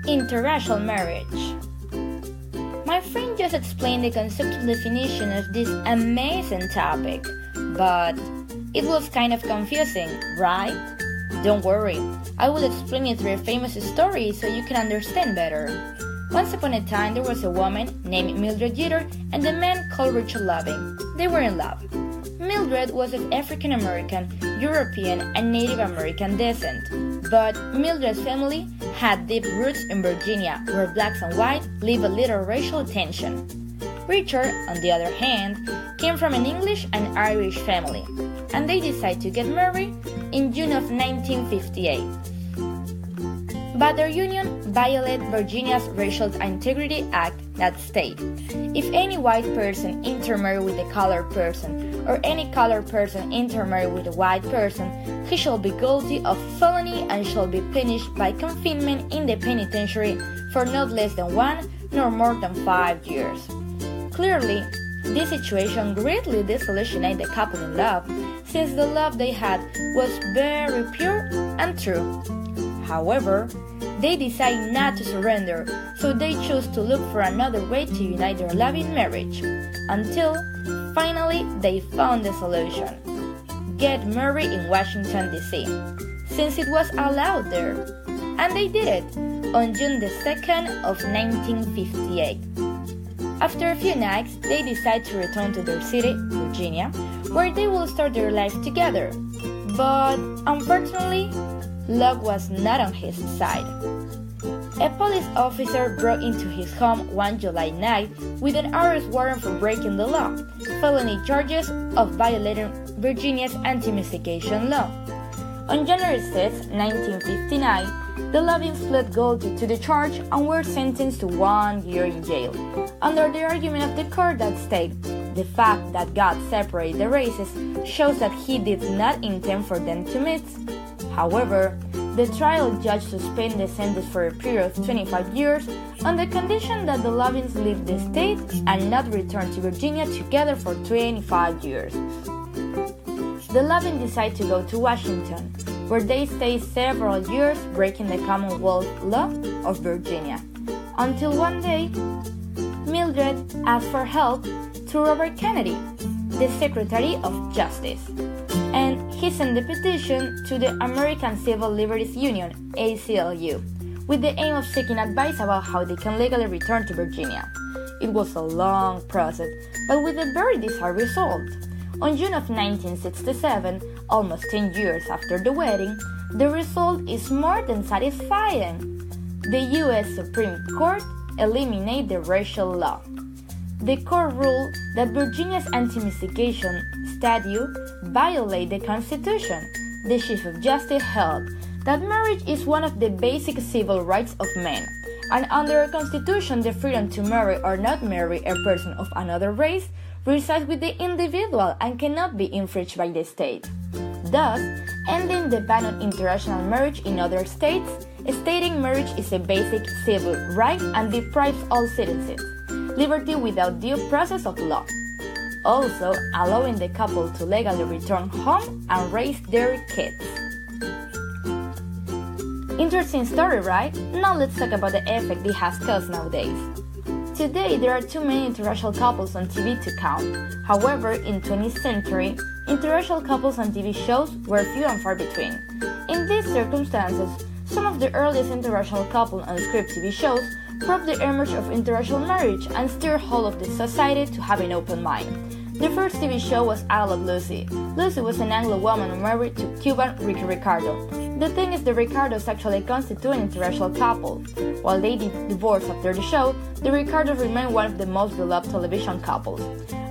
Interracial marriage. My friend just explained the conceptual definition of this amazing topic, but it was kind of confusing, right? Don't worry, I will explain it through a famous story so you can understand better. Once upon a time, there was a woman named Mildred Jeter and a man called Richard Loving. They were in love. Mildred was of African American, European, and Native American descent, but Mildred's family had deep roots in Virginia, where blacks and whites live a little racial tension. Richard, on the other hand, came from an English and Irish family, and they decided to get married in June of 1958. But their union violated Virginia's Racial Integrity Act that states, if any white person intermarry with a colored person, or any colored person intermarry with a white person, he shall be guilty of felony and shall be punished by confinement in the penitentiary for not less than 1 nor more than 5 years. Clearly, this situation greatly disillusioned the couple in love, since the love they had was very pure and true. However, they decided not to surrender, so they chose to look for another way to unite their love in marriage, until finally they found the solution: get married in Washington, D.C., since it was allowed there. And they did it on June the 2nd of 1958. After a few nights, they decided to return to their city, Virginia, where they will start their life together. But unfortunately, luck was not on his side. A police officer broke into his home one July night with an arrest warrant for breaking the law, felony charges of violating Virginia's anti-massification law. On January 6, 1959, the Lovings pled guilty to the charge and were sentenced to 1 year in jail, under the argument of the court that stated, the fact that God separated the races shows that he did not intend for them to meet. However, the trial judge suspended the sentence for a period of 25 years on the condition that the Lovings leave the state and not return to Virginia together for 25 years. The Lovings decided to go to Washington, where they stayed several years breaking the Commonwealth law of Virginia, until one day, Mildred asked for help to Robert Kennedy, the Secretary of Justice, and he sent the petition to the American Civil Liberties Union, ACLU, with the aim of seeking advice about how they can legally return to Virginia. It was a long process, but with a very desired result. On June of 1967, almost 10 years after the wedding, the result is more than satisfying. The U.S. Supreme Court eliminated the racial law. The court ruled that Virginia's anti-massification statute violated the Constitution. The Chief of Justice held that marriage is one of the basic civil rights of men, and under our Constitution, the freedom to marry or not marry a person of another race resides with the individual and cannot be infringed by the state, thus ending the ban on interracial marriage in other states, stating marriage is a basic civil right and deprives all citizens liberty without due process of law, also allowing the couple to legally return home and raise their kids. Interesting story, right? Now let's talk about the effect it has caused nowadays. Today, there are too many interracial couples on TV to count. However, in 20th century, interracial couples on TV shows were few and far between. In these circumstances, some of the earliest interracial couples on script TV shows proved the emerge of interracial marriage and steered whole of the society to have an open mind. The first TV show was I Love Lucy. Lucy was an Anglo woman married to Cuban Ricky Ricardo. The thing is, the Ricardos actually constitute an interracial couple. While they divorced after the show, the Ricardos remained one of the most beloved television couples.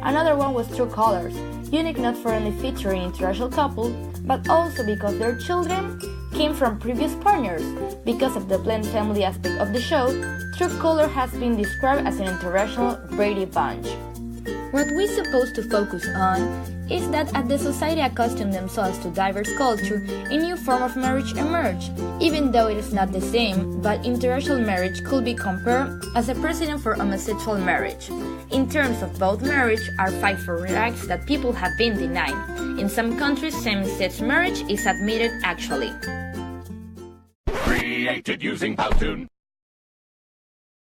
Another one was True Colors, unique not for only featuring interracial couples, but also because their children came from previous partners. Because of the blended family aspect of the show, True Color has been described as an interracial Brady Bunch. What we're supposed to focus on is that as the society accustomed themselves to diverse culture, a new form of marriage emerged. Even though it is not the same, but interracial marriage could be compared as a precedent for homosexual marriage. In terms of both marriage are fight for rights that people have been denied. In some countries, same-sex marriage is admitted actually. Created using Powtoon.